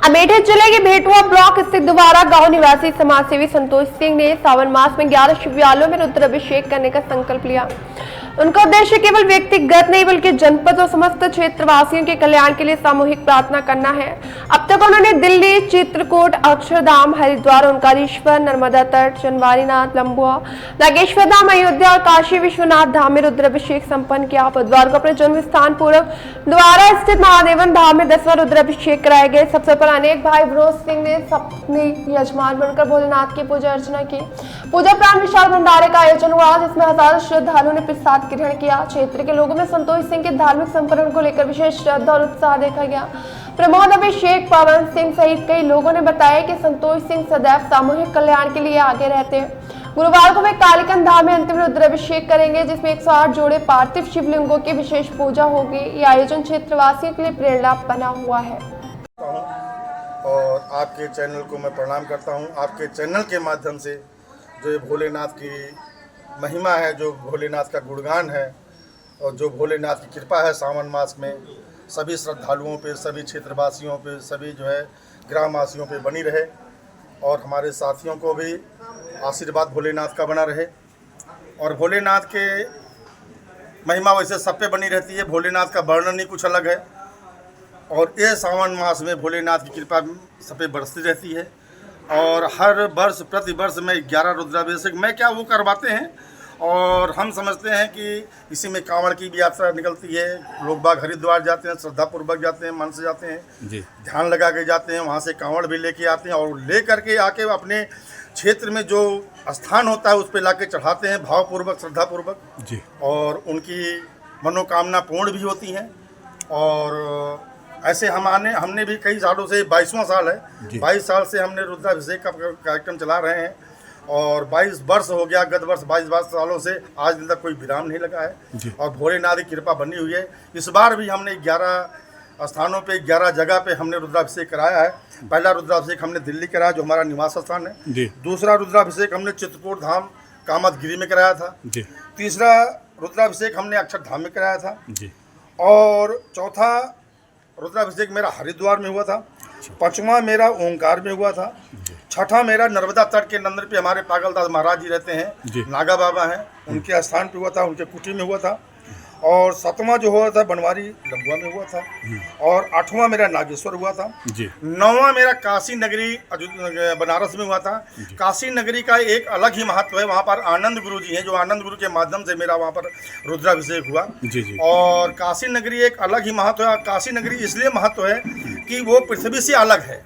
अमेठी जिले के भेटुआ ब्लॉक स्थित दुबारा गांव निवासी समाजसेवी संतोष सिंह ने सावन मास में 11 शिवालयों में रुद्राभिषेक करने का संकल्प लिया। उनका उद्देश्य केवल व्यक्तिगत नहीं बल्कि जनपद और समस्त क्षेत्रवासियों के कल्याण के लिए सामूहिक प्रार्थना करना है। अब तक उन्होंने दिल्ली, चित्रकूट, अक्षरधाम, हरिद्वार, ओंकारेश्वर, नर्मदा तट, चंदवारीनाथ, लंबुआ, नागेश्वर धाम, अयोध्या और काशी विश्वनाथ धाम में रुद्राभिषेक संपन्न किया। बुधवार को अपने जन्म स्थान पूर्व द्वारा स्थित महादेवन धाम में 10वां रुद्राभिषेक कराए गए। सबसे पहले अनेक भाई भरोस सिंह ने सपनी यजमान बनकर भोलेनाथ की पूजा अर्चना की। पूजा प्रांत विशाल भंडारे का आयोजन हुआ जिसमें हजारों श्रद्धालुओं ने प्रसाद ग्रहण किया। क्षेत्र के लोगों में संतोष सिंह के धार्मिक संपर्क को लेकर विशेष श्रद्धा और उत्साह देखा गया। प्रमोद, अभिषेक, पवन सिंह सहित कई लोगों ने बताया कि संतोष सिंह सदैव सामूहिक कल्याण के लिए आगे रहते हैं। गुरुवार को वे कालीकंद धाम में अंतिम रुद्राभिषेक करेंगे जिसमें 108 जोड़े पार्थिव शिवलिंगों की विशेष पूजा होगी। ये आयोजन क्षेत्रवासियों के लिए प्रेरणा बना हुआ है। और आपके चैनल को मैं प्रणाम करता हूं। आपके चैनल के माध्यम से जो भोलेनाथ की महिमा है, जो भोलेनाथ का गुणगान है और जो भोलेनाथ की कृपा है सावन मास में सभी श्रद्धालुओं पे, सभी क्षेत्रवासियों पे, सभी जो है ग्रामवासियों पे बनी रहे और हमारे साथियों को भी आशीर्वाद भोलेनाथ का बना रहे। और भोलेनाथ के महिमा वैसे सब पे बनी रहती है, भोलेनाथ का वर्णन ही कुछ अलग है। और ये सावन मास में भोलेनाथ की कृपा सब पे बरसती रहती है और हर वर्ष प्रति वर्ष में 11 रुद्राभिषेक मैं क्या वो करवाते हैं। और हम समझते हैं कि इसी में कांवड़ की भी यात्रा निकलती है। लोग बाग हरिद्वार जाते हैं, श्रद्धापूर्वक जाते हैं, मन से जाते हैं जी, ध्यान लगा के जाते हैं, वहाँ से कांवड़ भी लेके आते हैं और ले करके आके अपने क्षेत्र में जो स्थान होता है उस पर ला के चढ़ाते हैं भावपूर्वक, श्रद्धापूर्वक जी। और उनकी मनोकामना पूर्ण भी होती हैं। और ऐसे हमने भी कई सालों से 22वां साल है, 22 साल से हमने रुद्राभिषेक का कार्यक्रम चला रहे हैं और 22 वर्ष हो गया। गत वर्ष 22 सालों से आज दिन तक कोई विराम नहीं लगा है और भोलेनाथ की कृपा बनी हुई है। इस बार भी हमने 11 स्थानों पे, 11 जगह पे हमने रुद्राभिषेक कराया है। पहला रुद्राभिषेक हमने दिल्ली कराया जो हमारा निवास स्थान है। दूसरा रुद्राभिषेक हमने चित्रकूट धाम कामतगिरी में कराया था। तीसरा रुद्राभिषेक हमने अक्षरधाम में कराया था और चौथा रुद्राभिषेक मेरा हरिद्वार में हुआ था। पांचवा मेरा ओंकार में हुआ था। छठा मेरा नर्मदा तट के नंदन पे हमारे पागलदास महाराज जी रहते हैं, नागा बाबा हैं, उनके स्थान पे हुआ था, उनके कुटी में हुआ था। और 7वां जो हुआ था बनवारी लंबुआ में हुआ था और 8वां मेरा नागेश्वर हुआ था। 9वां मेरा काशी नगरी बनारस में हुआ था। काशी नगरी का एक अलग ही महत्व है, वहाँ पर आनंद गुरु जी हैं जो आनंद गुरु के माध्यम से मेरा वहाँ पर रुद्राभिषेक हुआ और काशी नगरी एक अलग ही महत्व है। काशी नगरी इसलिए महत्व है कि वो पृथ्वी से अलग है,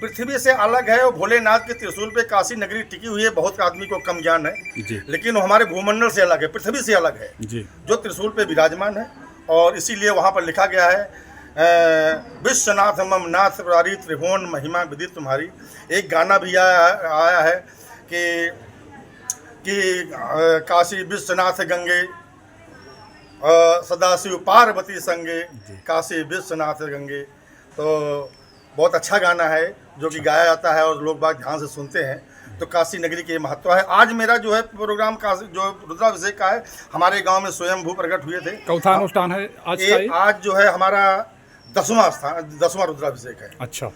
पृथ्वी से अलग है और भोलेनाथ के त्रिशूल पे काशी नगरी टिकी हुई है। बहुत आदमी को कम ज्ञान है लेकिन वो हमारे भूमंडल से अलग है, पृथ्वी से अलग है जो त्रिशूल पे विराजमान है। और इसीलिए वहाँ पर लिखा गया है विश्वनाथ मम नाथ पुरारी त्रिभुवन महिमा विदित तुम्हारी। एक गाना भी आया है कि काशी विश्वनाथ गंगे सदाशिव पार्वती संगे, काशी विश्वनाथ गंगे। तो बहुत अच्छा गाना है जो कि गाया जाता है और लोग बाग ध्यान से सुनते हैं। तो काशी नगरी के महत्व है। आज मेरा जो है प्रोग्राम काशी जो रुद्राभिषेक का है, हमारे गांव में स्वयं भू प्रकट हुए थे। चौथा अनुष्ठान है आज का? आज जो है हमारा 10वां रुद्राभिषेक है। अच्छा।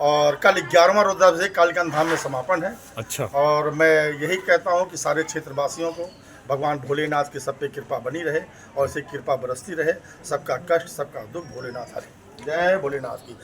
और कल 11वां रुद्राभिषेक कालीकंद धाम में समापन है। अच्छा। और मैं यही कहता हूँ कि सारे क्षेत्रवासियों को भगवान भोलेनाथ की सब पे कृपा बनी रहे और इसे कृपा बरसती रहे। सबका कष्ट, सबका दुख भोलेनाथ हरे। जय भोलेनाथ की।